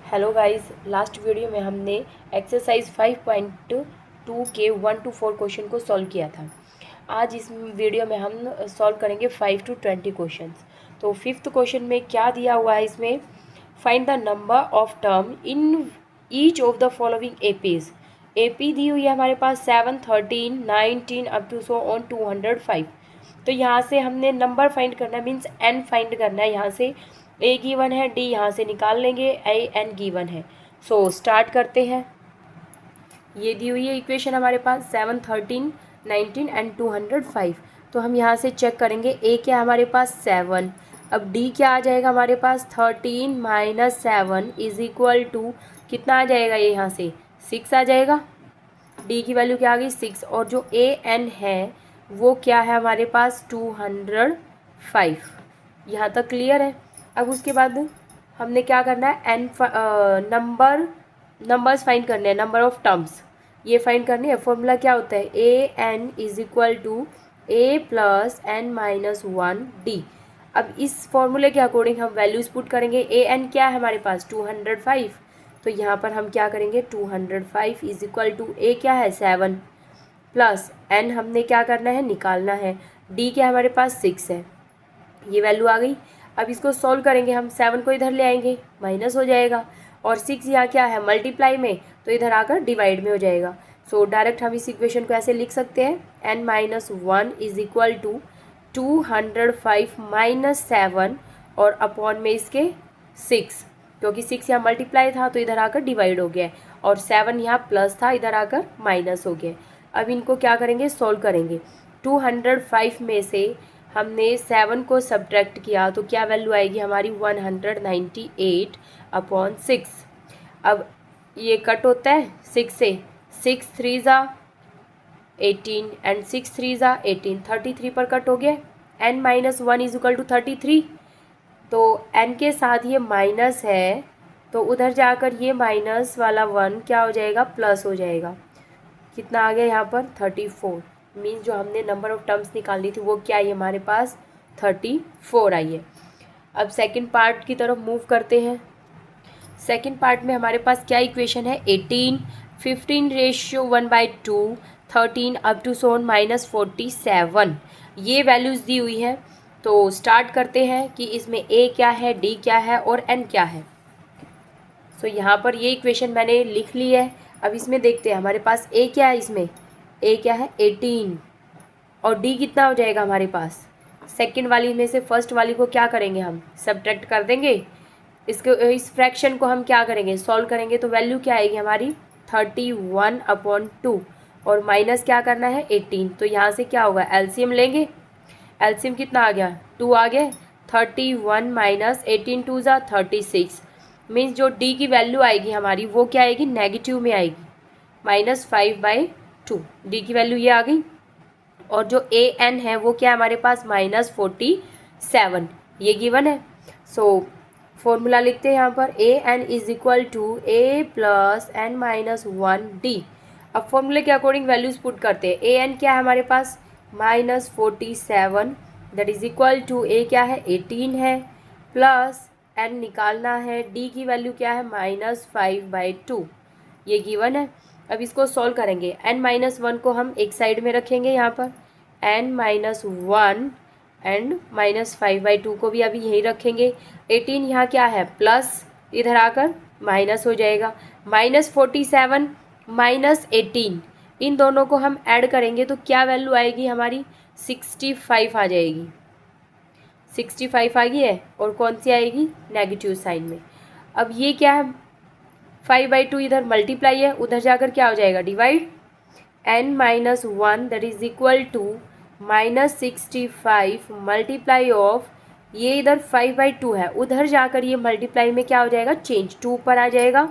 Hello guys, last video में हमने exercise 5.2 के 1 to 4 क्वेश्चन को सॉल्व किया था। आज इस वीडियो में हम सॉल्व करेंगे 5 to 20 क्वेश्चंस। तो फिफ्थ क्वेश्चन में क्या दिया हुआ है, इसमें find the number of term in each of the following APs. AP दी हुई है हमारे पास 7, 13, 19 अप टू सो ऑन 205। तो यहाँ से हमने नंबर फाइंड करना है, मीन्स एन फाइंड करना है। यहाँ से ए गिवन है, डी यहाँ से निकाल लेंगे, ए एन गिवन है। सो स्टार्ट करते हैं। ये दी हुई है इक्वेशन हमारे पास 7, 13, 19 एंड 205। तो हम यहाँ से चेक करेंगे, ए क्या हमारे पास 7, अब डी क्या आ जाएगा हमारे पास 13 माइनस 7 इज इक्वल टू कितना आ जाएगा, ये यहाँ से 6 आ जाएगा। डी की वैल्यू क्या आ गई 6, और जो ए एन है वो क्या है हमारे पास 205। यहाँ तक क्लियर है। अब उसके बाद हमने क्या करना है, एन नंबर्स फाइंड करने हैं, नंबर ऑफ टर्म्स ये फाइंड करनी है। फॉर्मूला क्या होता है, a n is equal to a plus n minus 1 d. अब इस फॉर्मूले के अकॉर्डिंग हम वैल्यूज पुट करेंगे। ए एन क्या है हमारे पास 205, तो यहाँ पर हम क्या करेंगे 205 इज इक्वल टू ए क्या है 7 प्लस एन हमने क्या करना है निकालना है, डी क्या हमारे पास 6 है, ये वैल्यू आ गई। अब इसको सॉल्व करेंगे हम, 7 को इधर ले आएंगे माइनस हो जाएगा, और 6 यहाँ क्या है मल्टीप्लाई में, तो इधर आकर डिवाइड में हो जाएगा। सो डायरेक्ट हम इस इक्वेशन को ऐसे लिख सकते हैं, n minus 1 is equal to 205 minus 7 और अपॉन में इसके 6, क्योंकि 6 यहाँ मल्टीप्लाई था तो इधर आकर डिवाइड हो गया, और 7 यहाँ प्लस था इधर आकर माइनस हो गया। अब इनको क्या करेंगे सॉल्व करेंगे। 205 में से हमने 7 को सब्ट्रैक्ट किया तो क्या वैल्यू आएगी हमारी 198 अपॉन 6। अब ये कट होता है 6 से, 6 3 ज़ा 18 एंड 6 3 ज़ा 18, 33 पर कट हो गया। n minus 1 is equal to 33, तो n के साथ ये माइनस है तो उधर जाकर ये माइनस वाला 1 क्या हो जाएगा प्लस हो जाएगा। कितना आ गया यहाँ पर 34, मीन्स जो हमने नंबर ऑफ टर्म्स निकालनी थी वो क्या है हमारे पास 34 आई है। अब सेकंड पार्ट की तरफ मूव करते हैं। सेकंड पार्ट में हमारे पास क्या इक्वेशन है, 18, 15 ratio 1/2, 13 up to so on minus 47, ये वैल्यूज़ दी हुई है। तो स्टार्ट करते हैं कि इसमें ए क्या है, डी क्या है और एन क्या है। सो यहाँ पर ये इक्वेशन मैंने लिख ली है। अब इसमें देखते हैं हमारे पास ए क्या है, इसमें ए क्या है 18, और डी कितना हो जाएगा हमारे पास, सेकंड वाली में से फर्स्ट वाली को क्या करेंगे हम सब्ट्रैक्ट कर देंगे। इसको इस फ्रैक्शन को हम क्या करेंगे सॉल्व करेंगे, तो वैल्यू क्या आएगी हमारी 31 अपॉन 2, और माइनस क्या करना है 18, तो यहाँ से क्या होगा एलसीएम लेंगे। एलसीएम कितना आ गया 2 आ गया, 31 माइनस 18 2 ज़ा 36, मीन्स जो डी की वैल्यू आएगी हमारी वो क्या आएगी नेगेटिव में आएगी, -5/2, डी की वैल्यू ये आ गई। और जो ए एन है वो क्या है हमारे पास -47, ये गिवन है। सो फॉर्मूला लिखते हैं यहाँ पर, a n is equal to a plus n minus 1 d. अब फॉर्मूले के अकॉर्डिंग वैल्यूज पुट करते हैं। ए एन क्या है हमारे पास -47, दैट इज इक्वल टू ए क्या है 18 है, प्लस एन निकालना है, डी की वैल्यू क्या है -5/2, ये गिवन है। अब इसको सॉल्व करेंगे, n माइनस 1 को हम एक साइड में रखेंगे यहाँ पर, n माइनस 1 एंड -5/2 को भी अभी यहीं रखेंगे। 18 यहाँ क्या है प्लस, इधर आकर माइनस हो जाएगा, -47 -18, इन दोनों को हम ऐड करेंगे तो क्या वैल्यू आएगी हमारी 65 आ जाएगी। 65 आ गई है, और कौन सी आएगी नेगेटिव साइन में। अब ये क्या है 5/2 इधर मल्टीप्लाई है, उधर जाकर क्या हो जाएगा divide, n minus 1 that is equal to -65 multiply of, ये इधर 5/2 है, उधर जाकर ये मल्टीप्लाई में क्या हो जाएगा चेंज, 2 ऊपर आ जाएगा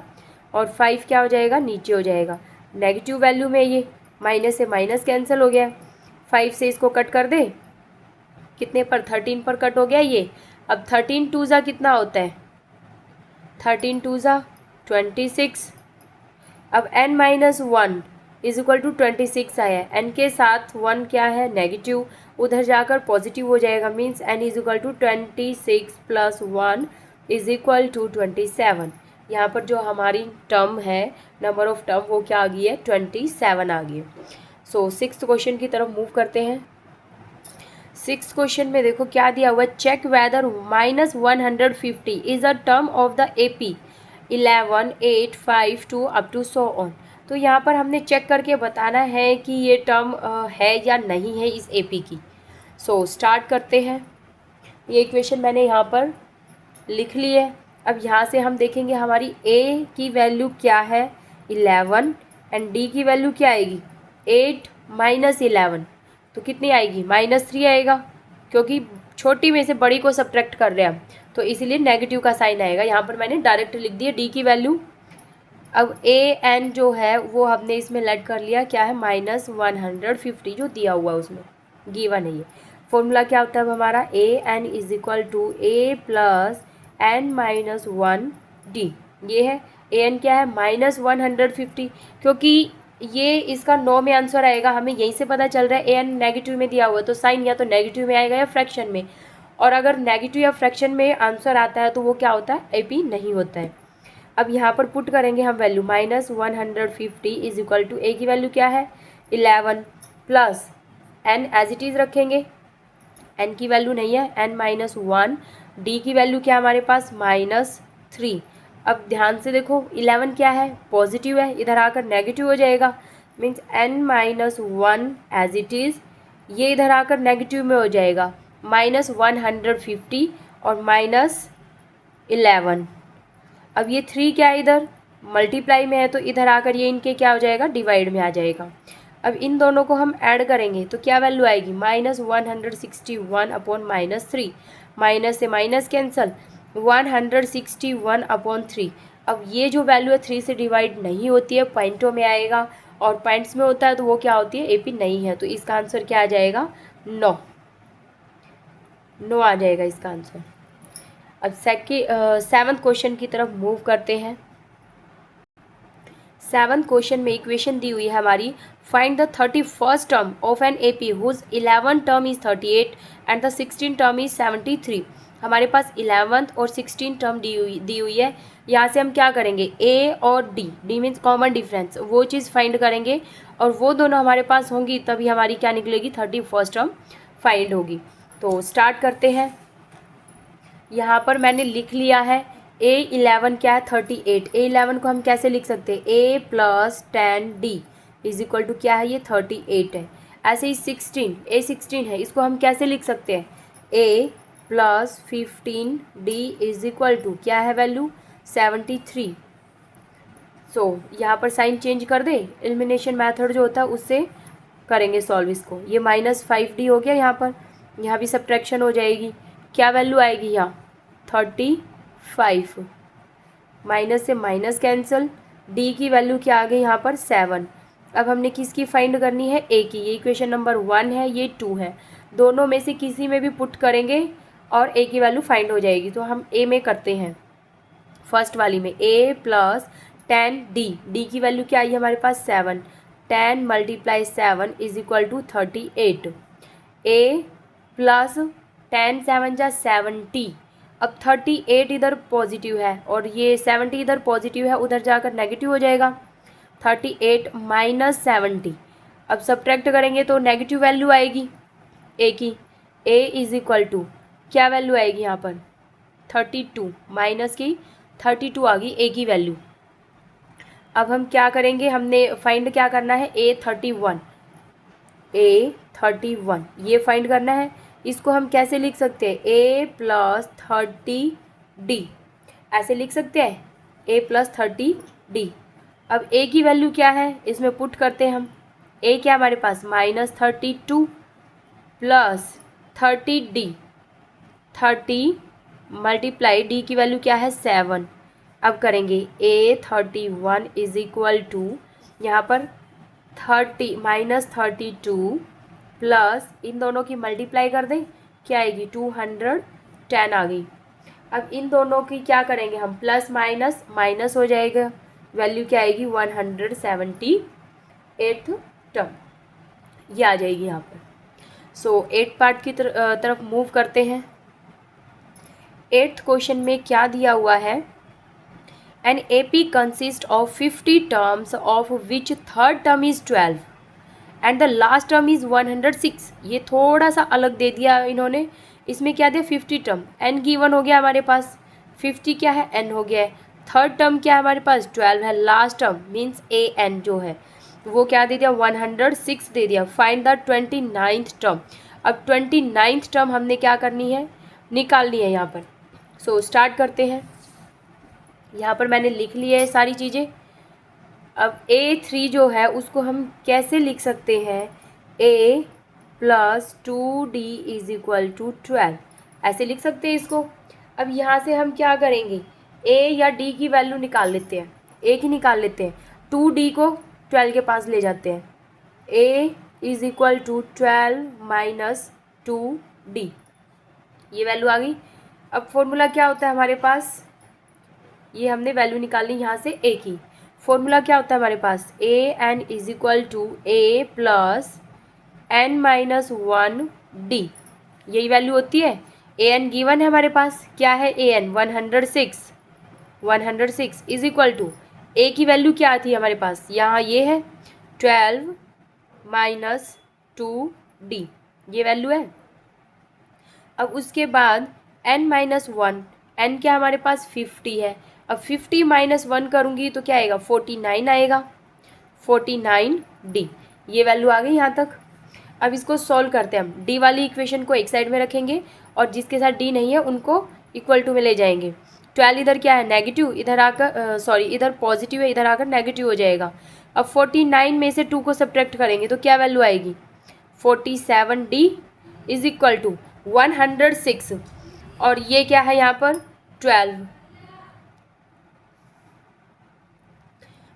और 5 क्या हो जाएगा नीचे हो जाएगा। नेगेटिव वैल्यू में ये माइनस से माइनस कैंसिल हो गया, 5 से इसको कट कर दे, कितने पर 13 पर कट हो गया ये। अब 13 2 ज़ा कितना होता है 13 2 ज़ा 26। अब n minus 1 is equal to 26 आया है, n के साथ 1 क्या है नेगेटिव, उधर जाकर पॉजिटिव हो जाएगा, means n is equal to 26 plus 1 is equal to 27। यहाँ पर जो हमारी टर्म है, नंबर ऑफ टर्म, वो क्या आ गई है, 27 आ गई है। सो 6th क्वेश्चन की तरफ मूव करते हैं। 6th क्वेश्चन में देखो क्या दिया हुआ है, check whether -150 is a term of the AP 11, 8, 5, 2 up to so on. तो यहाँ पर हमने चेक करके बताना है कि ये टर्म है या नहीं है इस AP की। सो स्टार्ट करते हैं। ये इक्वेशन मैंने यहाँ पर लिख ली है। अब यहाँ से हम देखेंगे हमारी A की वैल्यू क्या है, 11, एंड D की वैल्यू क्या आएगी, 8 माइनस 11, तो कितनी आएगी, -3 आएगा, क्योंकि छोटी में से बड़ी को सब्ट्रैक्ट कर रहे हैं हम, तो इसीलिए नेगेटिव का साइन आएगा। यहाँ पर मैंने डायरेक्ट लिख दिया D की वैल्यू। अब AN जो है वो हमने इसमें लेट कर लिया, क्या है, -150 जो दिया हुआ है उसमें, गिवन है ये। फॉर्मूला क्या होता है अब हमारा, AN is equal to A plus N minus 1D। ये है AN क्या है, -150, क्योंकि ये इसका 9 में आंसर आएगा, हमें यहीं से पता चल रहा है। AN नेगेटिव में दिया हुआ है तो साइन या तो नेगेटिव में आएगा या फ्रैक्शन में, और अगर नेगेटिव या फ्रैक्शन में आंसर आता है तो वो क्या होता है, AP नहीं होता है। अब यहाँ पर पुट करेंगे हम value, -150 is equal to A की वैल्यू क्या है, 11 plus N as it is रखेंगे, N की वैल्यू नहीं है, N-1, D की वैल्यू क्या है हमारे पास, -3। अब ध्यान से देखो 11 क्या है, पॉजिटिव है, इधर आकर नेगेटिव हो जाएगा, means N-1 as it is, ये इधर आकर नेगेटिव में हो जाएगा, -150 और -11। अब ये 3 क्या है, इधर मल्टीप्लाई में है, तो इधर आकर ये इनके क्या हो जाएगा, डिवाइड में आ जाएगा। अब इन दोनों को हम ऐड करेंगे तो क्या वैल्यू आएगी, -161 अपॉन -3, माइनस से माइनस कैंसल, 161/3। अब ये जो वैल्यू है 3 से डिवाइड नहीं होती है, पॉइंटों में आएगा, और पॉइंट्स में होता है तो वो क्या होती है, AP नहीं है, तो इसका आंसर क्या आ जाएगा, 9 आ जाएगा इसका आंसर। अब 7th क्वेश्चन की तरफ मूव करते हैं। 7th क्वेश्चन में इक्वेशन दी हुई है हमारी, find the 31st term of an AP whose 11 term is 38 and the 16 term is 73। हमारे पास 11th और 16 टर्म दी हुई है। यहाँ से हम क्या करेंगे, A और D मीन्स कॉमन डिफरेंस, वो चीज़ फाइंड करेंगे, और वो दोनों हमारे पास होंगी तभी हमारी क्या निकलेगी, 31st टर्म फाइंड होगी। तो स्टार्ट करते हैं। यहाँ पर मैंने लिख लिया है A11 क्या है, 38। A11 को हम कैसे लिख सकते हैं, A plus 10D is equal to क्या है, ये 38 है। ऐसे ही 16, A16 है, इसको हम कैसे लिख सकते हैं, A plus 15D is equal to क्या है वैल्यू, 73। सो यहाँ पर साइन चेंज कर दे, एलिमिनेशन मेथड जो होता है उससे करेंगे सॉल्व इसको। ये -5D हो गया, यहाँ भी सब्ट्रैक्शन हो जाएगी, क्या वैल्यू आएगी यहाँ, 35, माइनस से माइनस कैंसिल, D की वैल्यू क्या आ गई यहाँ पर, 7। अब हमने किसकी फाइंड करनी है, A की। ये इक्वेशन नंबर 1 है, ये 2 है, दोनों में से किसी में भी पुट करेंगे और A की वैल्यू फाइंड हो जाएगी। तो हम A में करते हैं, फर्स्ट वाली में, A प्लस 10D की वैल्यू क्या आई है हमारे पास, 7, 10 × 7 is equal to 38। A plus 10 7 जा 70। अब 38 इधर पॉजिटिव है और ये 70 इधर पॉजिटिव है, उधर जाकर नेगेटिव हो जाएगा, 38 माइनस 70। अब सब्ट्रैक्ट करेंगे तो नेगेटिव वैल्यू आएगी A की। A इज इक्वल टू क्या वैल्यू आएगी यहाँ पर, 32, माइनस की 32 आ गई A की वैल्यू। अब हम क्या करेंगे, हमने फाइंड क्या करना है, A31 ये फाइंड करना है। इसको हम कैसे लिख सकते हैं, A प्लस 30D ऐसे लिख सकते हैं, A प्लस 30D। अब A की वैल्यू क्या है, इसमें पुट करते हैं हम। A क्या हमारे पास, -32 प्लस 30D, 30 मल्टीप्लाई D की वैल्यू क्या है, 7। अब करेंगे A31 इज इक्वल टू यहाँ पर 30 -32 प्लस इन दोनों की मल्टीप्लाई कर दें, क्या आएगी, 210 आ गई। अब इन दोनों की क्या करेंगे हम, प्लस माइनस माइनस हो जाएगा, वैल्यू क्या आएगी, 178 टर्म, ये आ जाएगी यहाँ पर। सो 8 पार्ट की तरफ मूव करते हैं। 8th क्वेश्चन में क्या दिया हुआ है, an AP consist of 50 terms of which third term is 12 and the last term is 106। ये थोड़ा सा अलग दे दिया इन्होंने, इसमें क्या दिया 50 टर्म, एन गिवन हो गया हमारे पास, 50 क्या है एन हो गया है, थर्ड टर्म क्या है हमारे पास 12 है, last term means A N जो है वो क्या दे दिया 106 दे दिया। Find the 29th term. अब 29th टर्म हमने क्या करनी है, निकालनी है यहाँ पर। सो स्टार्ट करते हैं। यहाँ पर मैंने लिख लिया है सारी चीज़ें। अब A3 जो है उसको हम कैसे लिख सकते हैं, A plus 2D is equal to 12, ऐसे लिख सकते हैं इसको। अब यहाँ से हम क्या करेंगे, A या D की वैल्यू निकाल लेते हैं, A की निकाल लेते हैं, 2D को 12 के पास ले जाते हैं, A is equal to 12 minus 2D, ये वैल्यू आ गई। अब फॉर्मूला क्या होता है हमारे पास, ये हमने वैल्यू निकाली यहाँ से ए की। फॉर्मूला क्या होता है हमारे पास, a n is equal to a plus n minus 1D, यही वैल्यू होती है। ए एन गिवन है हमारे पास, क्या है a N 106 is equal to a की वैल्यू क्या थी हमारे पास, यहाँ ये है 12 माइनस 2D, ये वैल्यू है। अब उसके बाद n माइनस 1, n क्या हमारे पास 50 है, अब 50 माइनस 1 करूँगी तो क्या आएगा 49 आएगा, 49D, ये वैल्यू आ गई यहाँ तक। अब इसको सॉल्व करते हैं हम, D वाली इक्वेशन को एक साइड में रखेंगे और जिसके साथ D नहीं है उनको इक्वल टू में ले जाएंगे। 12 इधर क्या है नेगेटिव, इधर आकर इधर पॉजिटिव है, इधर आकर नेगेटिव हो जाएगा। अब 49 में से 2 को सब्ट्रैक्ट करेंगे तो क्या वैल्यू आएगी 47D इज इक्वल टू 106, और ये क्या है यहाँ पर 12,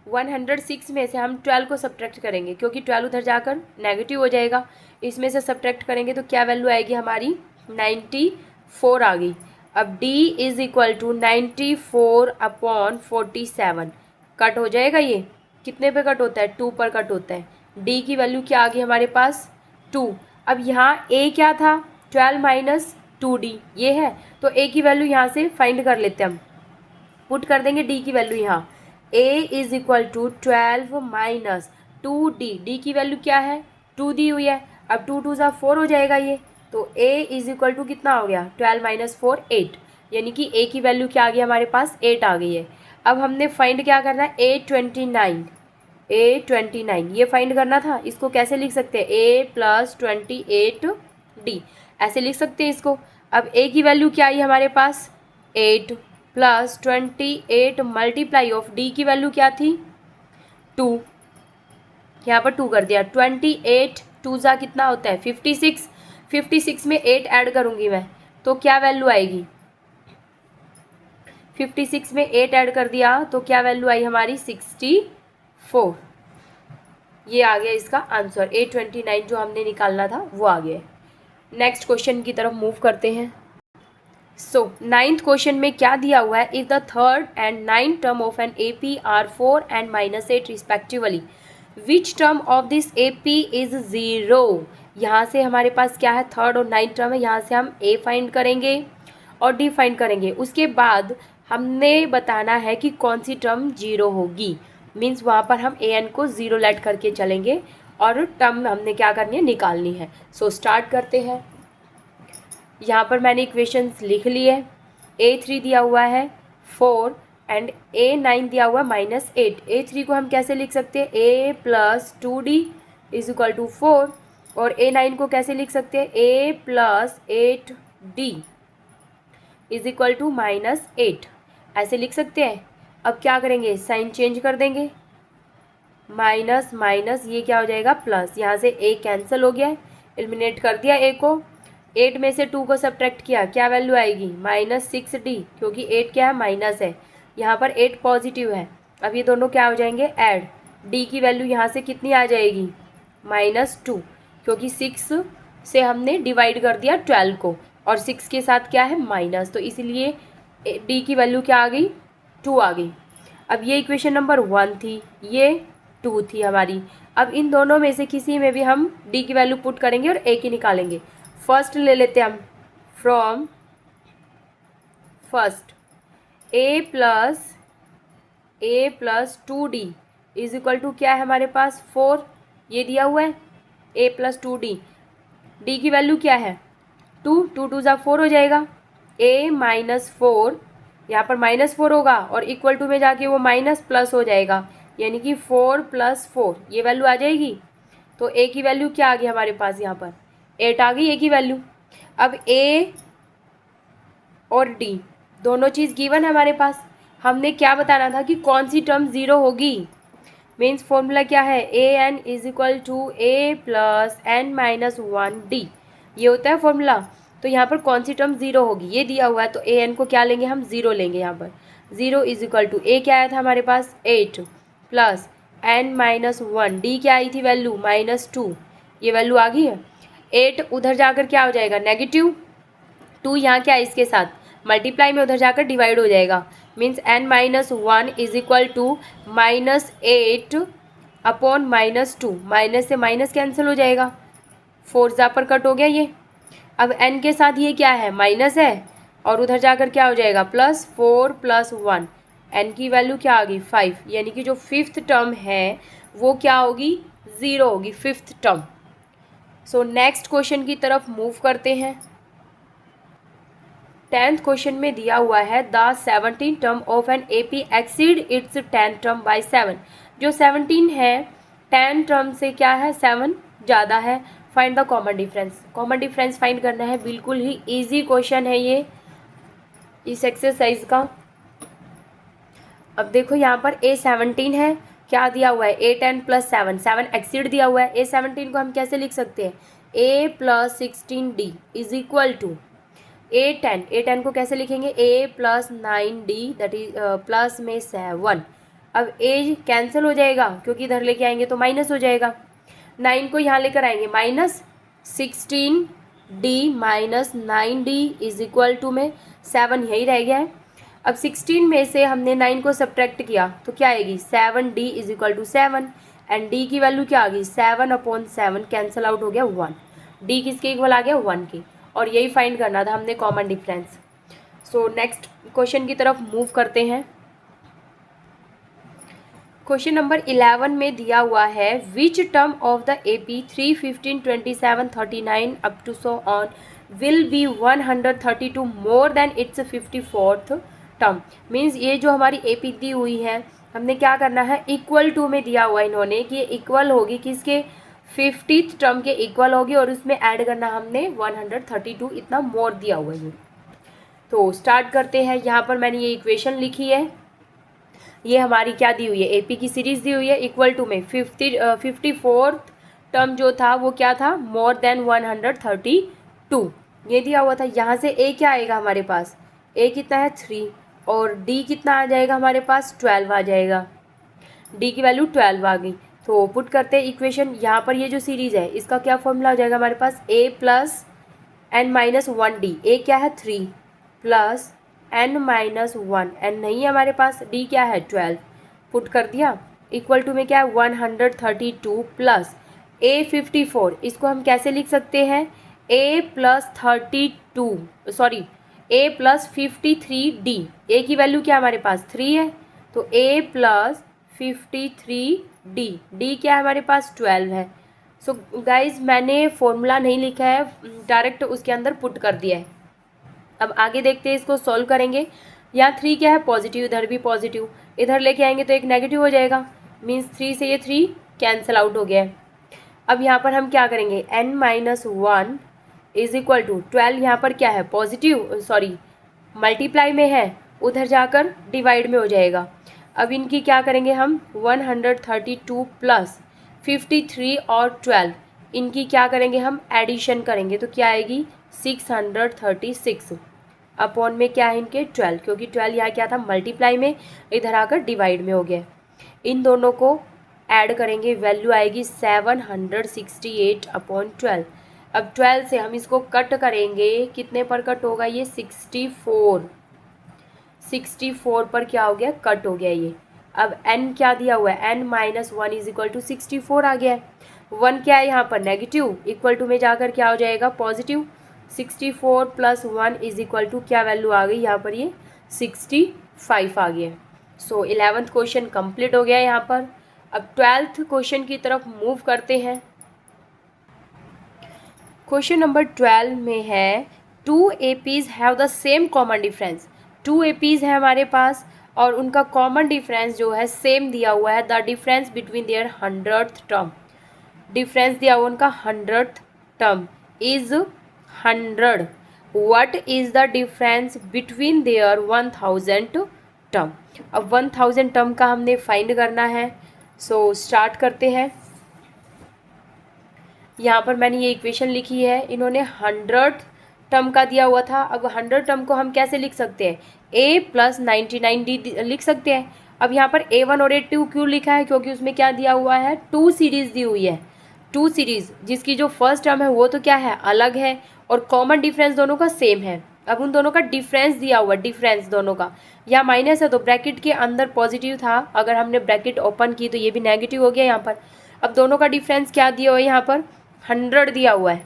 106 में से हम 12 को सब्ट्रैक्ट करेंगे क्योंकि 12 उधर जाकर नेगेटिव हो जाएगा, इसमें से सब्ट्रैक्ट करेंगे तो क्या वैल्यू आएगी हमारी 94 आ गई। अब D is equal to 94 upon 47, cut हो जाएगा, ये कितने पे कट होता है 2 पर कट होता है। D की वैल्यू क्या आ गई हमारे पास 2। अब यहाँ A क्या था 12 माइनस 2D ये है, तो A की वैल्यू यहाँ से फाइंड कर लेते हैं हम, पुट कर देंगे D की वैल्यू यहाँ, A is equal to 12 minus 2D, D की वैल्यू क्या है 2 दी हुई है, अब 2 2 4 हो जाएगा ये, तो A इज इक्वल टू कितना हो गया 12 माइनस 4 8, यानी कि A की वैल्यू क्या आ गई हमारे पास 8 आ गई है। अब हमने फाइंड क्या करना है A29, ये फाइंड करना था, इसको कैसे लिख सकते हैं A प्लस 28D, ऐसे लिख सकते हैं इसको। अब A की वैल्यू क्या आई हमारे पास 8 प्लस 28 मल्टीप्लाई ऑफ D की वैल्यू क्या थी 2, यहाँ पर 2 कर दिया, 28 2 जा कितना होता है 56, 56 में 8 ऐड करूँगी मैं तो क्या वैल्यू आएगी, 56 में 8 ऐड कर दिया तो क्या वैल्यू आई हमारी 64, ये आ गया इसका आंसर। A29 जो हमने निकालना था वो आ गया। नेक्स्ट क्वेश्चन की तरफ मूव करते हैं। सो 9th क्वेश्चन में क्या दिया हुआ है, if the third and 9th term of an AP are 4 and -8 respectively, which term of this AP is 0। यहाँ से हमारे पास क्या है थर्ड और 9th टर्म है, यहाँ से हम A फाइंड करेंगे और D फाइंड करेंगे, उसके बाद हमने बताना है कि कौन सी टर्म 0 होगी, मीन्स वहाँ पर हम AN को 0 लेट करके चलेंगे और टर्म हमने क्या करनी है निकालनी है। सो स्टार्ट करते हैं। यहाँ पर मैंने इक्वेशंस लिख ली है, A3 दिया हुआ है 4 एंड A9 दिया हुआ है -8। A3 को हम कैसे लिख सकते हैं A plus 2D is equal to 4, और A9 को कैसे लिख सकते हैं A plus 8D is equal to -8, ऐसे लिख सकते हैं। अब क्या करेंगे साइन चेंज कर देंगे, माइनस माइनस ये क्या हो जाएगा प्लस, यहाँ से A कैंसिल हो गया है, एलिमिनेट कर दिया A को, 8 में से 2 को सब्ट्रैक्ट किया क्या वैल्यू आएगी -6D, क्योंकि 8 क्या है माइनस है, यहाँ पर 8 पॉजिटिव है। अब ये दोनों क्या हो जाएंगे ऐड, D की वैल्यू यहाँ से कितनी आ जाएगी -2, क्योंकि 6 से हमने डिवाइड कर दिया 12 को और 6 के साथ क्या है माइनस, तो इसलिए D की वैल्यू क्या आ गई 2 आ गई। अब ये इक्वेशन नंबर 1 थी, ये 2 थी हमारी। अब इन दोनों में से किसी में भी हम D की वैल्यू पुट करेंगे और A की निकालेंगे। फर्स्ट ले लेते हैं हम, from first A plus A plus 2d is equal to क्या है हमारे पास 4, ये दिया हुआ है ए प्लस 2d। डी की वैल्यू क्या है 2, 2 2 ज़ा 4 हो जाएगा। ए माइनस 4, यहाँ पर -4 होगा और इक्वल टू में जाके वो माइनस प्लस हो जाएगा, यानी कि 4 + 4 ये वैल्यू आ जाएगी। तो ए की वैल्यू क्या आ गई हमारे पास यहाँ पर 8 आ गई ए की वैल्यू। अब ए और डी दोनों चीज़ गिवन है हमारे पास, हमने क्या बताना था कि कौन सी टर्म ज़ीरो होगी। मीन्स फॉर्मूला क्या है a n is equal to a plus n minus 1d, ये होता है फॉर्मूला। तो यहाँ पर कौन सी टर्म ज़ीरो होगी ये दिया हुआ है, तो ए एन को क्या लेंगे हम ज़ीरो लेंगे। यहाँ पर ज़ीरो इज इक्वल टू ए क्या आया था हमारे पास 8 प्लस एन माइनस 1, डी क्या आई थी वैल्यू -2, ये वैल्यू आ गई है। 8 उधर जाकर क्या हो जाएगा नेगेटिव, 2 यहाँ क्या है इसके साथ मल्टीप्लाई में उधर जाकर डिवाइड हो जाएगा। Means n minus 1 is equal to -8 upon -2, minus से माइनस कैंसिल हो जाएगा, 4 ज़ा पर कट हो गया ये। अब n के साथ ये क्या है माइनस है और उधर जाकर क्या हो जाएगा +4 + 1, n की वैल्यू क्या आ गई 5, यानी कि जो फिफ्थ टर्म है वो क्या होगी ज़ीरो होगी fifth term. So next question की तरफ मूव करते हैं। 10th क्वेश्चन में दिया हुआ है the 17 term of an AP exceed it's 10 term by 7। जो 17 है 10 टर्म से क्या है 7 ज़्यादा है। Find the common difference, common difference find करना है। बिल्कुल ही इजी क्वेश्चन है ये इस एक्सरसाइज का। अब देखो यहाँ पर A17 है, क्या दिया हुआ है A10 + 7, 7 एक्सीड दिया हुआ है। A17 को हम कैसे लिख सकते हैं A + 16d is equal to A10, A10 को कैसे लिखेंगे A + 9d that is plus में 7। अब A कैंसिल हो जाएगा क्योंकि इधर लेके आएंगे तो माइनस हो जाएगा, 9 को यहाँ लेकर आएंगे -16d - 9d is equal to में 7 यही रह गया है। अब 16 में से हमने 9 को सब्ट्रैक्ट किया तो क्या आएगी 7d is equal to 7 and d की वैल्यू क्या आ गई 7/7 कैंसिल आउट हो गया 1, d किसके इक्वल आ गया 1 के, और यही फाइंड करना था हमने common difference. So next question की तरफ मूव करते हैं। क्वेश्चन नंबर 11 में दिया हुआ है which term of the AP 3, 15, 27, 39 up to so on will be 132 more than its 54th टर्म। मीन्स ये जो हमारी AP दी हुई है हमने क्या करना है इक्वल टू में दिया हुआ है इन्होंने कि ये इक्वल होगी किसके 50th टर्म के इक्वल होगी और उसमें ऐड करना हमने 132 इतना मोर दिया हुआ है। तो स्टार्ट करते हैं। यहाँ पर मैंने ये इक्वेशन लिखी है, ये हमारी क्या दी हुई है AP की सीरीज़ दी हुई है इक्वल टू में 54th टर्म जो था वो क्या था मोर देन 132 ये दिया हुआ था। यहाँ से A क्या आएगा हमारे पास A कितना है 3 और D कितना आ जाएगा हमारे पास 12 आ जाएगा, D की वैल्यू 12 आ गई। तो पुट करते हैं इक्वेशन, यहाँ पर ये जो सीरीज़ है इसका क्या फॉर्मूला हो जाएगा हमारे पास A + n - 1d, A क्या है 3 प्लस n - 1, n नहीं है हमारे पास, d क्या है 12, पुट कर दिया इक्वल टू में क्या है 132 प्लस A 54, इसको हम कैसे लिख सकते हैं A + 53d, A की वैल्यू क्या हमारे पास 3 है तो A + 53d, d क्या है हमारे पास 12 है। सो गाइज मैंने फॉर्मूला नहीं लिखा है, डायरेक्ट उसके अंदर पुट कर दिया है। अब आगे देखते हैं इसको सॉल्व करेंगे। यहाँ 3 क्या है पॉजिटिव, इधर भी पॉजिटिव, इधर लेके आएंगे तो एक नेगेटिव हो जाएगा, मीन्स 3 से ये 3 कैंसिल आउट हो गया है। अब यहाँ पर हम क्या करेंगे n - 1 इज इक्वल टू 12, यहाँ पर क्या है पॉजिटिव सॉरी मल्टीप्लाई में है उधर जाकर डिवाइड में हो जाएगा। अब इनकी क्या करेंगे हम 132 प्लस 53 और 12 इनकी क्या करेंगे हम एडिशन करेंगे तो क्या आएगी 636 अपॉन में क्या है इनके 12, क्योंकि 12 यहाँ क्या था मल्टीप्लाई में इधर आकर डिवाइड में हो गया। इन दोनों को ऐड करेंगे वैल्यू आएगी 768/12। अब 12 से हम इसको कट करेंगे कितने पर कट होगा ये 64 पर क्या हो गया कट हो गया ये। अब n क्या दिया हुआ है n - 1 इज इक्वल टू 64 आ गया है, 1 क्या है यहाँ पर नेगेटिव इक्वल टू में जाकर क्या हो जाएगा पॉजिटिव, 64 + 1 इज इक्वल टू क्या वैल्यू आ गई यहाँ पर ये 65 आ गया। सो 11th क्वेश्चन कंप्लीट हो गया यहाँ पर। अब 12th क्वेश्चन की तरफ मूव करते हैं। क्वेश्चन नंबर 12 में है 2 APs have the same common difference. 2 APs है हमारे पास और उनका कॉमन डिफरेंस जो है सेम दिया हुआ है। The difference between their 100th term, difference दिया हुआ उनका 100th term is 100। What is the difference between their 1000 term. अब 1000 टर्म का हमने फाइंड करना है। सो स्टार्ट करते हैं। यहाँ पर मैंने ये इक्वेशन लिखी है, इन्होंने 100 टर्म का दिया हुआ था। अब 100 टर्म को हम कैसे लिख सकते हैं, a प्लस 99d लिख सकते हैं। अब यहाँ पर A1 और A2 क्यों लिखा है, क्योंकि उसमें क्या दिया हुआ है, 2 सीरीज़ दी हुई है। 2 सीरीज़ जिसकी जो फर्स्ट टर्म है वो तो क्या है, अलग है, और कॉमन डिफरेंस दोनों का सेम है। अब उन दोनों का डिफरेंस दिया हुआ, डिफरेंस दोनों का, या माइनस है तो ब्रैकेट के अंदर पॉजिटिव था, अगर हमने ब्रैकेट ओपन की तो ये भी नेगेटिव हो गया यहाँ पर। अब दोनों का डिफरेंस क्या दिया हुआ है, यहाँ पर 100 दिया हुआ है।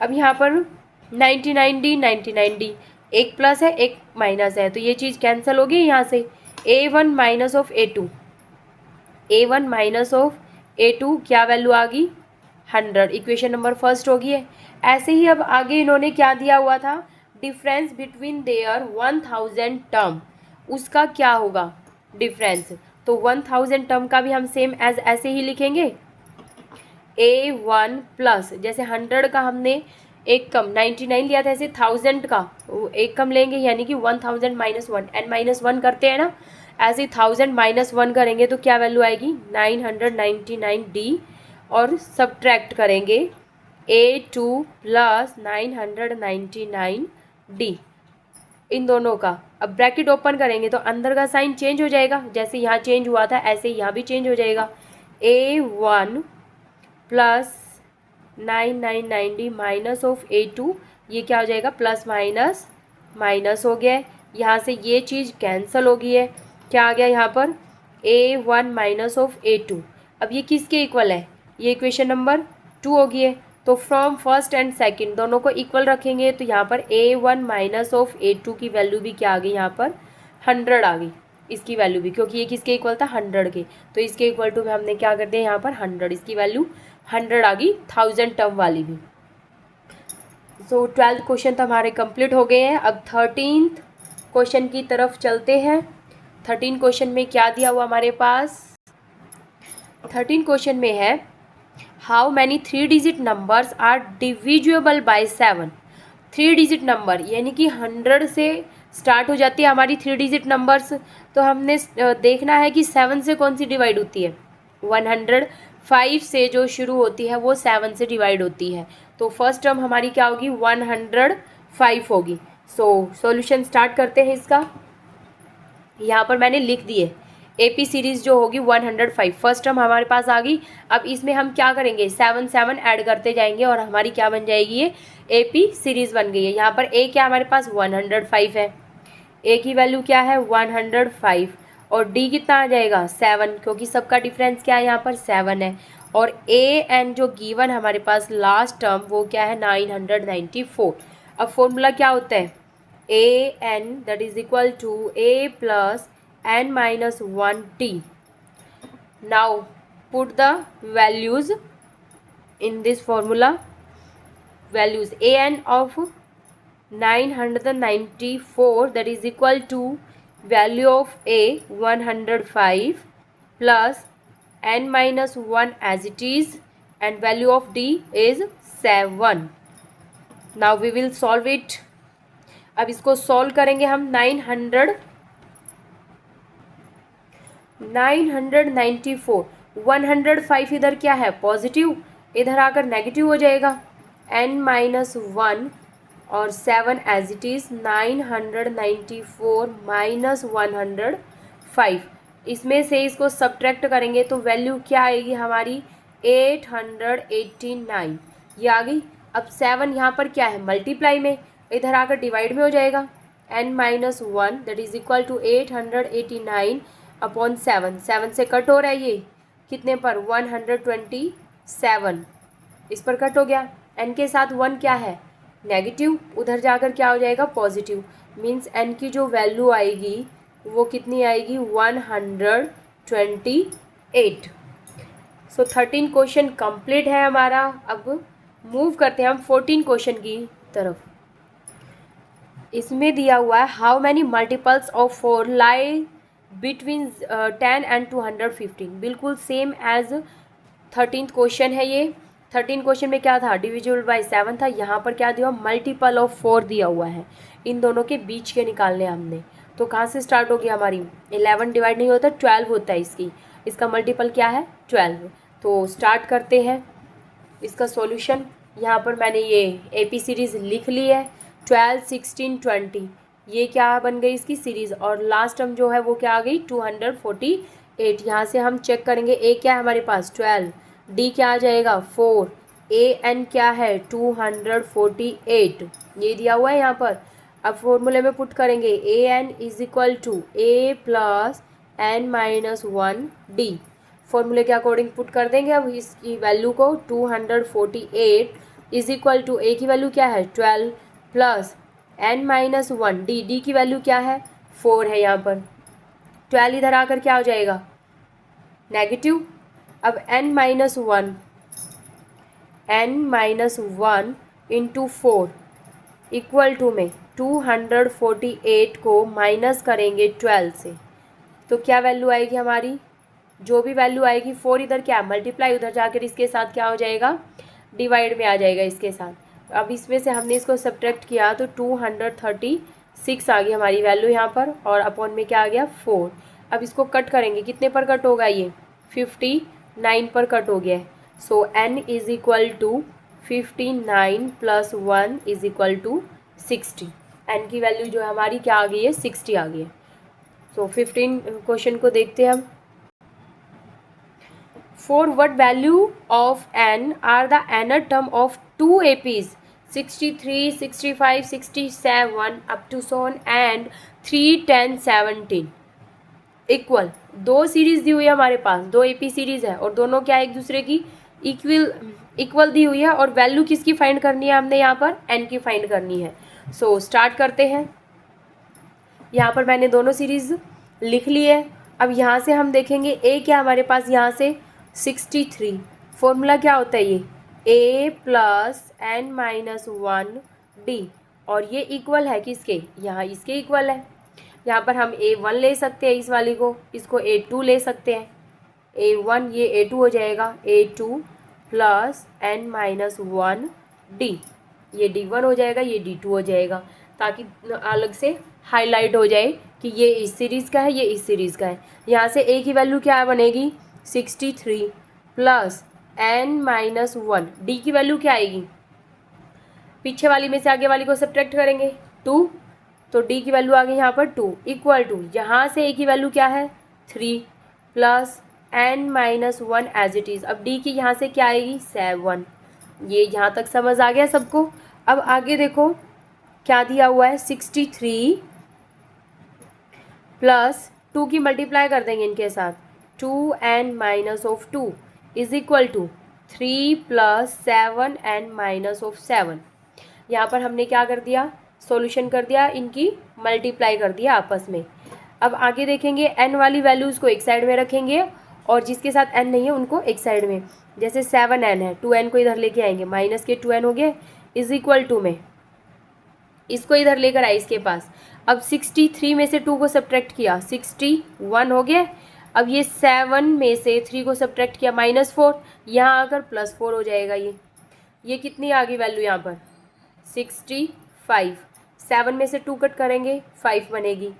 अब यहाँ पर 99d, एक प्लस है एक माइनस है, तो ये चीज़ कैंसिल होगी यहाँ से। A1 minus of A2, A1 minus of A2 क्या वैल्यू आ गई, 100। इक्वेशन नंबर फर्स्ट होगी है। ऐसे ही अब आगे इन्होंने क्या दिया हुआ था, डिफरेंस बिटवीन देयर 1000 टर्म, उसका क्या होगा डिफरेंस। तो 1000 टर्म का भी हम सेम एज ऐसे ही लिखेंगे, A1 प्लस, जैसे 100 का हमने एक कम 99 लिया था, ऐसे 1000 का एक कम लेंगे, यानी कि 1000 माइनस 1, n माइनस 1 करते हैं ना, ऐसे 1000 माइनस 1 करेंगे तो क्या वैल्यू आएगी 999d, और सब्ट्रैक्ट करेंगे A2 प्लस 999d इन दोनों का। अब ब्रैकेट ओपन करेंगे तो अंदर का साइन चेंज हो जाएगा, जैसे यहाँ चेंज हुआ था ऐसे यहाँ भी चेंज हो जाएगा। A1 plus 999d minus of A2, ये क्या हो जाएगा, प्लस माइनस माइनस हो गया है। यहाँ से ये चीज़ कैंसिल हो गई है, क्या आ गया यहाँ पर, A1 माइनस ऑफ A2। अब ये किसके इक्वल है, ये इक्वेशन नंबर 2 हो गई है। तो फ्रॉम फर्स्ट एंड सेकंड दोनों को इक्वल रखेंगे तो यहाँ पर A1 माइनस ऑफ A2 की वैल्यू भी क्या आ गई, यहाँ पर 100 आ गई इसकी वैल्यू भी, क्योंकि ये किसके इक्वल था, 100 के। तो इसके इक्वल टू में हमने क्या कर दिया यहाँ पर 100, इसकी वैल्यू 100 आ गई, 1000 टर्म वाली भी। सो 12th क्वेश्चन तो हमारे कंप्लीट हो गए हैं। अब 13th क्वेश्चन की तरफ चलते हैं। 13 क्वेश्चन में क्या दिया हुआ हमारे पास, 13 क्वेश्चन में है how many 3 digit numbers are divisible by 7। 3 digit number यानी कि 100 से स्टार्ट हो जाती है हमारी 3 डिजिट नंबर्स, तो हमने देखना है कि 7 से कौन सी डिवाइड होती है, 105 से जो शुरू होती है वो 7 से डिवाइड होती है। तो फर्स्ट टर्म हमारी क्या होगी, 105 होगी। सॉल्यूशन स्टार्ट करते हैं इसका। यहाँ पर मैंने लिख दिए AP सीरीज़ जो होगी 105, फर्स्ट टर्म हमारे पास आ गई। अब इसमें हम क्या करेंगे, 7 7 ऐड करते जाएंगे और हमारी क्या बन जाएगी, ये AP सीरीज़ बन गई है। यहाँ पर A क्या हमारे पास 105 है, A की वैल्यू क्या है 105, और D कितना आ जाएगा 7, क्योंकि सबका डिफरेंस क्या है यहाँ पर 7 है। और AN जो गिवन हमारे पास लास्ट टर्म वो क्या है 994। अब फॉर्मूला क्या होता है, AN that is equal to A plus n minus 1t. Now put the values in this formula. Values AN of 994 that is equal to value of A 105 plus n minus 1 as it is, and value of D is 7. Now we will solve it. अब इसको solve करेंगे हम। 994, 105 इधर क्या है positive, इधर आकर negative हो जाएगा, n माइनस 1 और 7 एज इट इज़, 994 माइनस 105, इसमें से इसको सब्ट्रैक्ट करेंगे तो वैल्यू क्या आएगी हमारी 889, ये आ गई। अब 7 यहाँ पर क्या है मल्टीप्लाई में, इधर आकर डिवाइड में हो जाएगा, n minus 1 that is equal to 889 upon 7, 7 से कट हो रहा है, ये कितने पर 127, इस पर कट हो गया। n के साथ 1 क्या है नेगेटिव, उधर जाकर क्या हो जाएगा पॉजिटिव, मीन्स n की जो वैल्यू आएगी वो कितनी आएगी 128। सो 13 क्वेश्चन कंप्लीट है हमारा। अब मूव करते हैं हम 14 क्वेश्चन की तरफ। इसमें दिया हुआ है how many multiples of 4 lie between 10 and 215। बिल्कुल सेम एज 13th क्वेश्चन है ये। 13 क्वेश्चन में क्या था, डिविजिबल बाय 7 था। यहाँ पर क्या दिया, मल्टीपल ऑफ 4 दिया हुआ है। इन दोनों के बीच के निकालने हमने। तो कहाँ से स्टार्ट हो गया हमारी, 11 डिवाइड नहीं होता 12 होता है इसकी। इसका मल्टीपल क्या है 12। तो स्टार्ट करते हैं इसका सॉल्यूशन। यहाँ पर मैंने ये एपी सीरीज़ लिख ली है, 12, 16, 20। ये क्या बन गई इसकी सीरीज़। और लास्ट टर्म जो है वो क्या आ गई 248। यहाँ से हम चेक करेंगे ए क्या है हमारे पास 12, डी क्या आ जाएगा 4, ए एन क्या है 248। ये दिया हुआ है यहाँ पर। अब फॉर्मूले में पुट करेंगे a n is equal to a plus n minus 1 d. फॉर्मूले के अकॉर्डिंग पुट कर देंगे अब इसकी वैल्यू को। 248 इज इक्वल टू ए की वैल्यू क्या है 12 plus n minus 1 D, D की वैल्यू क्या है 4 है यहाँ पर। 12 इधर आकर क्या हो जाएगा नेगेटिव। अब n minus 1 into 4 equal to में 248 को माइनस करेंगे 12 से, तो क्या वैल्यू आएगी हमारी, जो भी वैल्यू आएगी 4 इधर क्या मल्टीप्लाई, उधर जाकर इसके साथ क्या हो जाएगा डिवाइड में आ जाएगा इसके साथ। अब इसमें से हमने इसको सब्ट्रैक्ट किया तो 236 आ गई हमारी वैल्यू यहाँ पर, और अपॉन में क्या आ गया 4। अब इसको कट करेंगे, कितने पर कट होगा ये 59 पर कट हो गया है। So n is equal to 59 plus 1 is equal to 60। n की वैल्यू जो है हमारी क्या आ गई है 60 आ गई है। सो 15 क्वेश्चन को देखते हैं हम। For what value of n are the nth term of two APs 63, 65, 67 up to so on and 3, 10, 17 equal. दो सीरीज दी हुई है हमारे पास, दो एपी सीरीज है और दोनों क्या एक दूसरे की इक्वल दी हुई है, और वैल्यू किसकी फाइंड करनी है हमने यहाँ पर एन की फाइंड करनी है। सो स्टार्ट करते हैं। यहाँ पर मैंने दोनों सीरीज लिख ली है। अब यहाँ से हम देखेंगे ए क्या हमारे पास यहाँ से 63। फॉर्मूला क्या होता है ये ए प्लस एन माइनस 1 डी, और ये इक्वल है किसके, यहाँ इसके इक्वल है। यहाँ पर हम A1 ले सकते हैं इस वाली को, इसको A2 ले सकते हैं। A1 ये A2 हो जाएगा, A2 plus n minus 1 d, ये D1 हो जाएगा, ये D2 हो जाएगा, ताकि अलग से हाईलाइट हो जाए कि ये इस सीरीज़ का है, ये इस सीरीज़ का है। यहाँ से A की वैल्यू क्या बनेगी 63 प्लस एन माइनस 1, डी की वैल्यू क्या आएगी, पीछे वाली में से आगे वाली को सब्ट्रैक्ट करेंगे 2, तो डी की वैल्यू आ गई यहाँ पर 2 इक्वल टू, यहाँ से ए की वैल्यू क्या है 3 plus n minus 1 as it is. अब डी की यहाँ से क्या आएगी 7। ये यहाँ तक समझ आ गया सबको। अब आगे देखो क्या दिया हुआ है 63 प्लस 2 की मल्टीप्लाई कर देंगे इनके साथ, 2n minus of 2 is equal to 3 plus 7n minus of 7। यहाँ पर हमने क्या कर दिया सॉल्यूशन कर दिया, इनकी मल्टीप्लाई कर दिया आपस में। अब आगे देखेंगे n वाली वैल्यूज़ को एक साइड में रखेंगे और जिसके साथ n नहीं है उनको एक साइड में। जैसे 7n है 2n को इधर लेके आएंगे, माइनस के 2n हो गए इज इक्वल टू में इसको इधर लेकर आए इसके पास। अब 63 में से 2 को सब्ट्रैक्ट किया 61 हो गया। अब ये 7 में से 3 को सब्ट्रैक्ट किया -4, यहाँ आकर +4 हो जाएगा। ये कितनी आ गई वैल्यू यहाँ पर 65। 7 में से 2 कट करेंगे 5 बनेगी।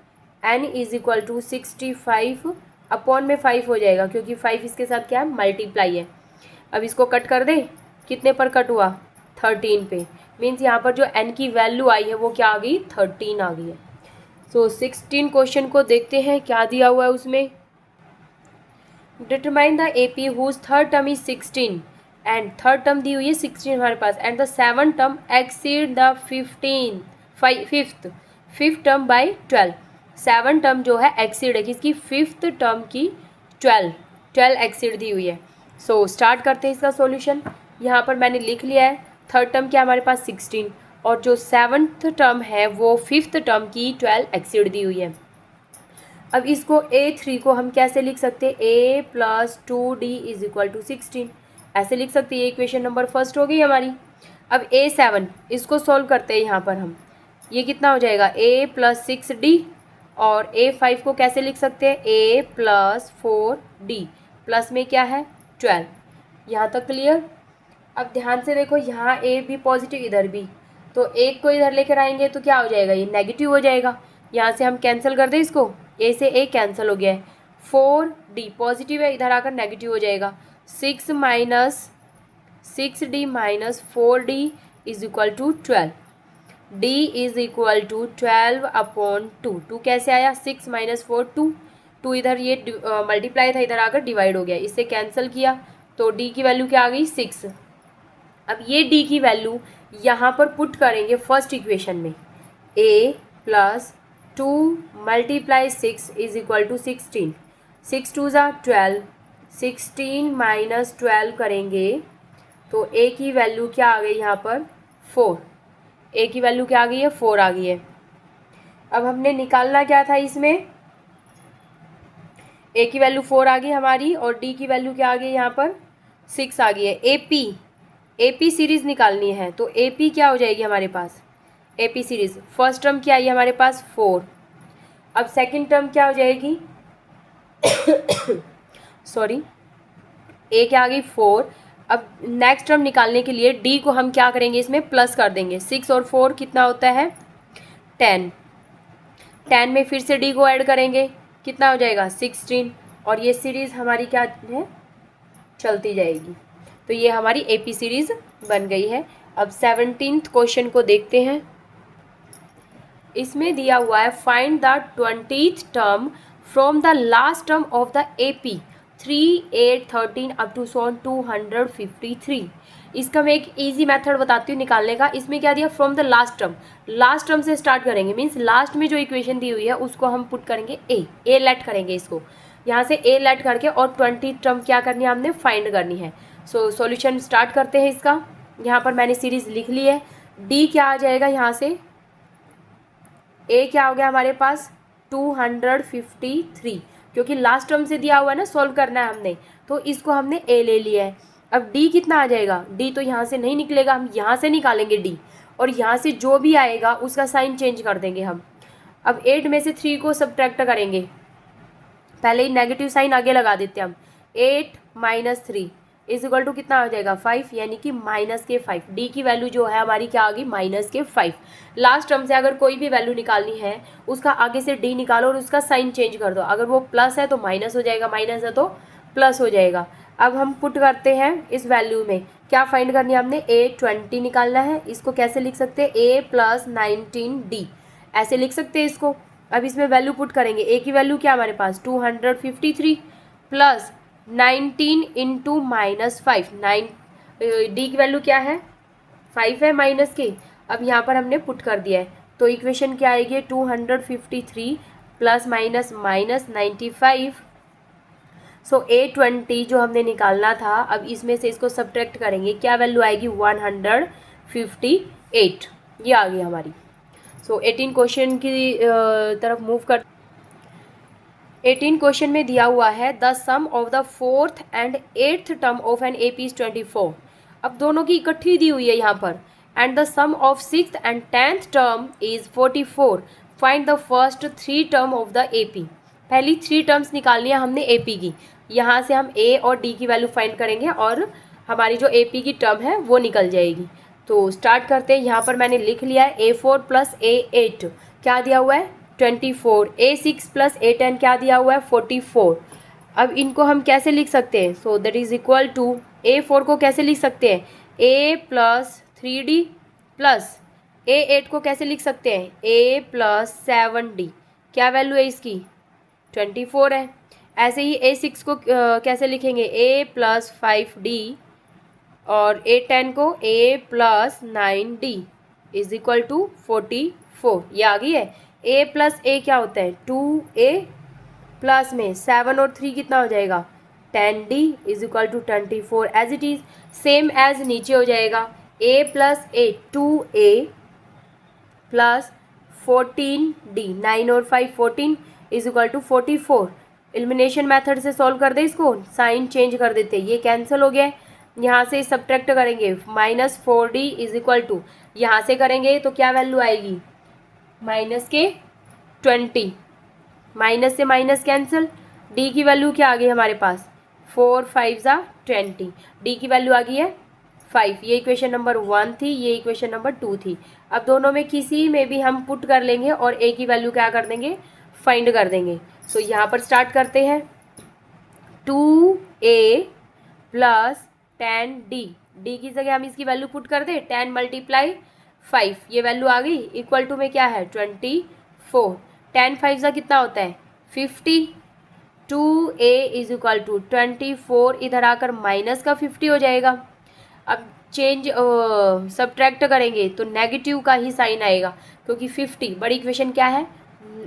n is equal to 65 upon में 5 हो जाएगा, क्योंकि 5 इसके साथ क्या है मल्टीप्लाई है। अब इसको कट कर दे, कितने पर कट हुआ 13 पे, मीन्स यहाँ पर जो n की वैल्यू आई है वो क्या आ गई 13 आ गई है। सो 16 क्वेश्चन को देखते हैं क्या दिया हुआ है उसमें। Determine the AP whose third term is 16 and third term दी हुई है 16 हमारे पास, and the seven term exceed the 5th term by 12। 7 term जो है एक्सीड है किसकी 5th टर्म की 12 एक्सीड दी हुई है। सो स्टार्ट करते हैं इसका सॉल्यूशन। यहाँ पर मैंने लिख लिया है थर्ड टर्म क्या हमारे पास 16, और जो 7th टर्म है वो 5th टर्म की 12 एक्सीड दी हुई है। अब इसको A3 को हम कैसे लिख सकते हैं, A+2D इज इक्वल टू 16, ऐसे लिख सकते हैं। ये इक्वेशन नंबर फर्स्ट हो गई हमारी। अब A7 इसको सॉल्व करते हैं यहाँ पर हम, ये कितना हो जाएगा A+6D, और A5 को कैसे लिख सकते हैं, A+4D, प्लस में क्या है 12। यहाँ तक क्लियर। अब ध्यान से देखो, यहाँ ए भी पॉजिटिव इधर भी, तो एक को इधर लेकर आएंगे तो क्या हो जाएगा, ये नेगेटिव हो जाएगा। यहाँ से हम कैंसिल कर दें इसको, ए से ए कैंसिल हो गया है। 4D पॉजिटिव है, इधर आकर नेगेटिव हो जाएगा। 6D minus 4D is equal to 12। D is equal to 12/2। 2 कैसे आया, 6 माइनस 4 2, 2 इधर ये मल्टीप्लाई था, इधर आकर डिवाइड हो गया, इससे कैंसिल किया तो D की वैल्यू क्या आ गई 6। अब ये D की वैल्यू यहाँ पर पुट करेंगे फर्स्ट इक्वेशन में, A+2 multiply 6 is equal to 16, 6 2 ज़ा 12, 16 माइनस 12 करेंगे तो A की वैल्यू क्या आ गई यहाँ पर 4, A की वैल्यू क्या आ गई है 4 आ गई है। अब हमने निकालना क्या था इसमें, A की वैल्यू 4 आ गई हमारी और D की वैल्यू क्या आ गई यहाँ पर 6 आ गई है। AP सीरीज़ निकालनी है, तो AP क्या हो जाएगी हमारे पास, AP सीरीज़ फर्स्ट टर्म क्या आई है हमारे पास 4। अब सेकंड टर्म क्या हो जाएगी सॉरी, A क्या आ गई 4। अब नेक्स्ट टर्म निकालने के लिए D को हम क्या करेंगे, इसमें प्लस कर देंगे। 6 और 4 कितना होता है 10, 10 में फिर से D को ऐड करेंगे, कितना हो जाएगा 16, और ये सीरीज़ हमारी क्या है चलती जाएगी। तो ये हमारी AP सीरीज़ बन गई है। अब 17th क्वेश्चन को देखते हैं। इसमें दिया हुआ है find the 20th term from the last term of the AP 3 8 13 up to 253। इसका मैं एक इजी मेथड बताती हूँ निकालने का। इसमें क्या दिया, फ्रॉम द लास्ट टर्म से स्टार्ट करेंगे, मीन्स लास्ट में जो इक्वेशन दी हुई है उसको हम पुट करेंगे ए लेट करेंगे इसको, यहाँ से ए लेट करके, और 20th टर्म क्या करनी है हमने फाइंड करनी है। सो सॉल्यूशन स्टार्ट करते हैं इसका। यहाँ पर मैंने सीरीज़ लिख ली है। डी क्या आ जाएगा यहाँ से, ए क्या हो गया हमारे पास 253, क्योंकि लास्ट टर्म से दिया हुआ है ना, सॉल्व करना है हमने, तो इसको हमने ए ले लिया है। अब डी कितना आ जाएगा, डी तो यहाँ से नहीं निकलेगा, हम यहाँ से निकालेंगे डी, और यहाँ से जो भी आएगा उसका साइन चेंज कर देंगे हम। अब 8 में से 3 को सब्ट्रैक्ट करेंगे, पहले ही नेगेटिव साइन आगे लगा देते हैं हम। 8 माइनस 3 इज इक्वल टू कितना आ जाएगा 5, यानी कि -5। डी की वैल्यू जो है हमारी क्या आ गई -5। लास्ट टर्म से अगर कोई भी वैल्यू निकालनी है, उसका आगे से डी निकालो और उसका साइन चेंज कर दो। अगर वो प्लस है तो माइनस हो जाएगा, माइनस है तो प्लस हो जाएगा। अब हम पुट करते हैं इस वैल्यू में, क्या फाइंड करनी है हमने, A20 निकालना है। इसको कैसे लिख सकते हैं, A+19D ऐसे लिख सकते हैं इसको। अब इसमें वैल्यू पुट करेंगे, ए की वैल्यू क्या हमारे पास 253 प्लस 19 इंटू -5, 9 डी की वैल्यू क्या है 5 है माइनस के। अब यहाँ पर हमने पुट कर दिया है, तो इक्वेशन क्या आएगी 253 प्लस माइनस -95। सो A20 जो हमने निकालना था, अब इसमें से इसको सब्ट्रैक्ट करेंगे, क्या वैल्यू आएगी 158, ये आ गई हमारी। सो 18 क्वेश्चन की तरफ मूव कर। 18 क्वेश्चन में दिया हुआ है the sum of the 4th and 8th term of an AP is 24। अब दोनों की इकट्ठी दी हुई है यहाँ पर, and the sum of 6th and 10th term is 44। Find the first 3 term of the AP। पहली 3 टर्म्स निकालनी है हमने AP की, यहाँ से हम A और D की वैल्यू फाइंड करेंगे और हमारी जो AP की टर्म है वो निकल जाएगी। तो स्टार्ट करते हैं। यहाँ पर मैंने लिख लिया है A4 प्लस A8 क्या दिया हुआ है 24, A6 प्लस A10 क्या दिया हुआ है 44। अब इनको हम कैसे लिख सकते हैं, so that is equal to A4 को कैसे लिख सकते हैं A+3D प्लस A8 को कैसे लिख सकते हैं A+7D, क्या वैल्यू है इसकी 24 है। ऐसे ही A6 को कैसे लिखेंगे A+5D और A10 को A+9D इज इक्वल टू 44, ये आ गई है। A प्लस A क्या होता है 2A, प्लस में 7 और 3 कितना हो जाएगा 10D is equal to 24 as it is. Same as नीचे हो जाएगा A plus A 2A plus 14D, 9 और 5 14, is equal to 44। Elimination method से सॉल्व कर दे, इसको साइन चेंज कर देते, ये कैंसिल हो गया। यहाँ से सब्ट्रैक्ट करेंगे, -4d इज इक्वल टू, यहाँ से करेंगे तो क्या वैल्यू आएगी, माइनस के 20, माइनस से माइनस कैंसिल, डी की वैल्यू क्या आ गई हमारे पास, 4 5 ज़ा 20, डी की वैल्यू आ गई है 5। ये इक्वेशन नंबर 1 थी, ये इक्वेशन नंबर 2 थी। अब दोनों में किसी में भी हम पुट कर लेंगे और ए की वैल्यू क्या कर देंगे, फाइंड कर देंगे। सो यहाँ पर स्टार्ट करते हैं, 2a प्लस 10d, डी की जगह हम इसकी वैल्यू पुट कर दें, 10 × 5, ये वैल्यू आ गई, इक्वल टू में क्या है 24। 10 5 ज़ा कितना होता है 50, 2a इज इक्वल टू 24, इधर आकर माइनस का 50 हो जाएगा। अब चेंज सब्ट्रैक्ट करेंगे तो नेगेटिव का ही साइन आएगा, क्योंकि 50 बड़ी इक्वेशन क्या है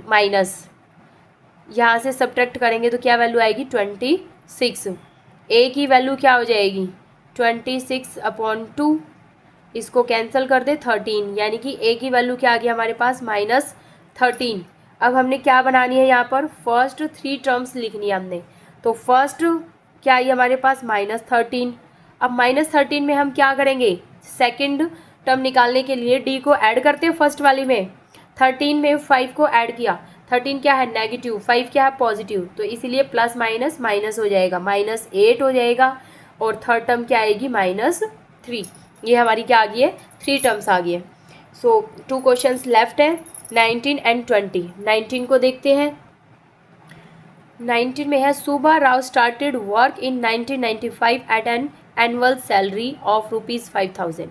माइनस, यहाँ से सब्ट्रैक्ट करेंगे तो क्या वैल्यू आएगी 26। ए की वैल्यू क्या हो जाएगी 26/2, इसको कैंसिल कर दे 13, यानी कि ए की वैल्यू क्या आ गई हमारे पास -13। अब हमने क्या बनानी है, यहाँ पर फर्स्ट 3 टर्म्स लिखनी है हमने, तो फर्स्ट क्या आई हमारे पास -13। अब -13 में हम क्या करेंगे, सेकंड टर्म निकालने के लिए डी को ऐड करते हैं फर्स्ट वाली में, 13 में 5 को ऐड किया, 13 क्या है नेगेटिव, 5 क्या है पॉजिटिव, तो इसीलिए प्लस माइनस माइनस हो जाएगा, -8 हो जाएगा, और थर्ड टर्म क्या आएगी -3। ये हमारी क्या आ गई है 3 टर्म्स आ गई है। सो 2 क्वेश्चंस लेफ्ट है, 19 एंड 20। 19 को देखते हैं, 19 में है Subba Rao started work in 1995 at an annual salary of ₹5000।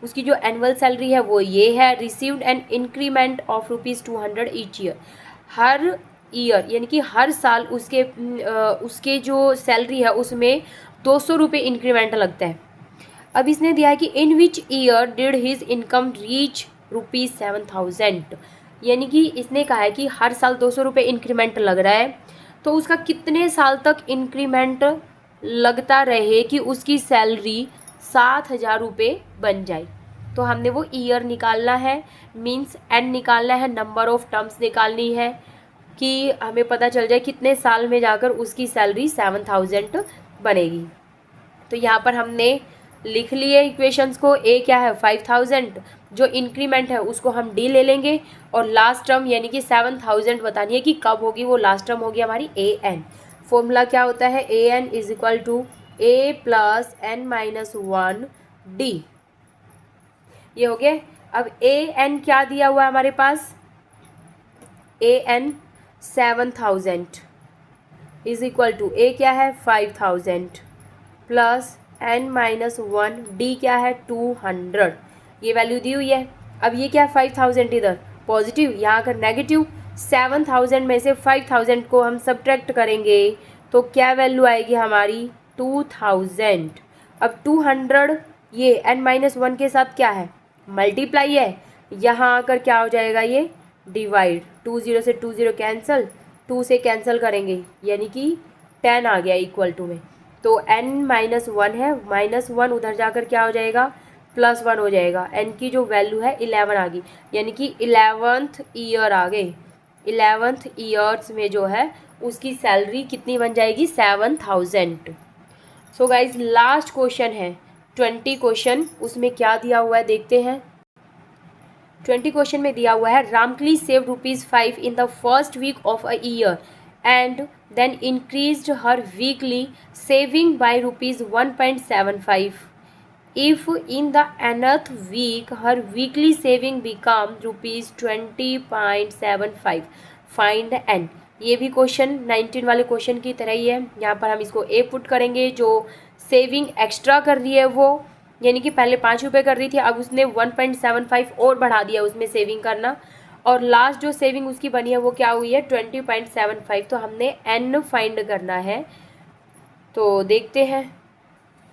उसकी जो एनुअल सैलरी है वो ये है, received an increment of ₹200 each year. हर ईयर यानी कि हर साल उसके जो सैलरी है उसमें 200 रुपये इंक्रीमेंट लगता है। अब इसने दिया है कि in which year did his income reach ₹7000, यानी कि इसने कहा है कि हर साल 200 रुपये इंक्रीमेंट लग रहा है, तो उसका कितने साल तक इंक्रीमेंट लगता रहे कि उसकी सैलरी 7000 रुपये बन जाए। तो हमने वो ईयर निकालना है, मीन्स एन निकालना है, नंबर ऑफ टर्म्स निकालनी है कि हमें पता चल जाए कितने साल में जाकर उसकी सैलरी 7000 बनेगी। तो यहाँ पर हमने लिख लिए इक्वेशंस को, ए क्या है 5000, जो इंक्रीमेंट है उसको हम डी ले लेंगे, और लास्ट टर्म यानी कि 7000 बतानी है कि कब होगी, वो लास्ट टर्म होगी हमारी ए एन। फॉर्मूला क्या होता है, a n is equal to a plus n minus 1 d, ये हो गया। अब ए एन क्या दिया हुआ है हमारे पास, a N 7000 is equal to ए क्या है 5000 प्लस एन माइनस 1 डी क्या है 200, ये वैल्यू दी हुई है। अब ये क्या है 5000 इधर पॉजिटिव, यहाँ अगर नेगेटिव, 7000 में से 5000 को हम सब्ट्रैक्ट करेंगे तो क्या वैल्यू आएगी हमारी 2000। अब 200 ये एन माइनस 1 के साथ क्या है मल्टीप्लाई है, यहाँ आकर क्या हो जाएगा ये डिवाइड, 20 से 20 कैंसिल, 2 से कैंसिल करेंगे यानी कि 10 आ गया इक्वल टू में, तो n माइनस 1 है, -1 उधर जाकर क्या हो जाएगा +1 हो जाएगा, n की जो वैल्यू है 11 आ गई, यानी कि 11th ईयर आ गए। 11th ईयर्स में जो है उसकी सैलरी कितनी बन जाएगी 7000। सो गाइज लास्ट क्वेश्चन है 20 क्वेश्चन, उसमें क्या दिया हुआ है देखते हैं। 20 क्वेश्चन में दिया हुआ है Ramkali save ₹5 in the first week of a year and then increased her weekly saving by ₹1.75. If in the nth week her weekly saving become ₹20.75, find n। ये भी क्वेश्चन 19 वाले क्वेश्चन की तरह ही है, यहाँ पर हम इसको ए पुट करेंगे, जो सेविंग एक्स्ट्रा कर रही है वो, यानी कि पहले 5 रुपये कर रही थी, अब उसने 1.75 और बढ़ा दिया उसमें सेविंग करना, और लास्ट जो सेविंग उसकी बनी है वो क्या हुई है 20.75, तो हमने एन फाइंड करना है। तो देखते हैं,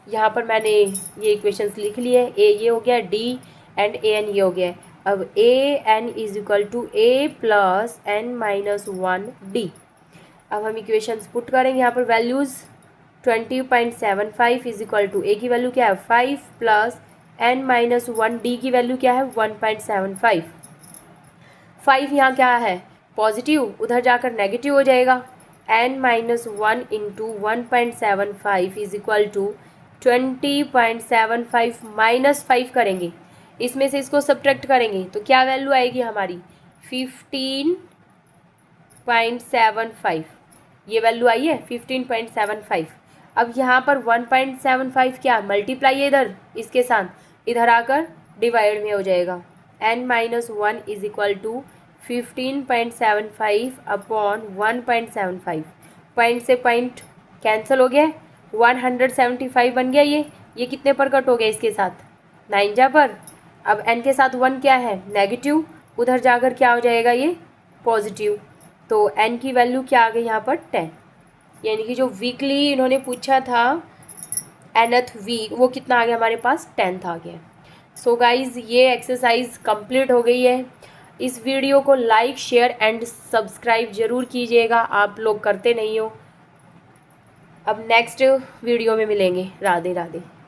यहाँ पर मैंने ये इक्वेशंस लिख लिए, ए ये हो गया, डी एंड ए एन ये हो गया। अब a n is equal to a plus n minus 1 d. अब हम इक्वेशंस पुट करेंगे, यहाँ पर values 20.75 is equal to a की वैल्यू क्या है 5 प्लस एन माइनस 1 डी की वैल्यू क्या है 1.75। 5 यहाँ क्या है पॉजिटिव, उधर जाकर नेगेटिव हो जाएगा। n-1 into 1.75 is equal to 20.75 minus 5 करेंगे, इसमें से इसको सब्ट्रैक्ट करेंगे तो क्या वैल्यू आएगी हमारी 15.75, ये वैल्यू आई है 15.75। अब यहाँ पर 1.75 क्या मल्टीप्लाई है इधर इसके साथ, इधर आकर डिवाइड में हो जाएगा। n-1 is equal to 15.75 upon 1.75, point से पॉइंट कैंसिल हो गया, 175 बन गया। ये कितने पर कट हो गया इसके साथ 9 जा पर। अब n के साथ 1 क्या है नेगेटिव, उधर जाकर क्या हो जाएगा ये पॉजिटिव, तो n की वैल्यू क्या आ गई यहाँ पर 10, यानी कि जो वीकली इन्होंने पूछा था nth वीक वो कितना आ गया हमारे पास 10th आ गया। सो गाइज ये एक्सरसाइज कंप्लीट हो गई है। इस वीडियो को लाइक शेयर एंड सब्सक्राइब ज़रूर कीजिएगा, आप लोग करते नहीं हो। अब नेक्स्ट वीडियो में मिलेंगे। राधे राधे।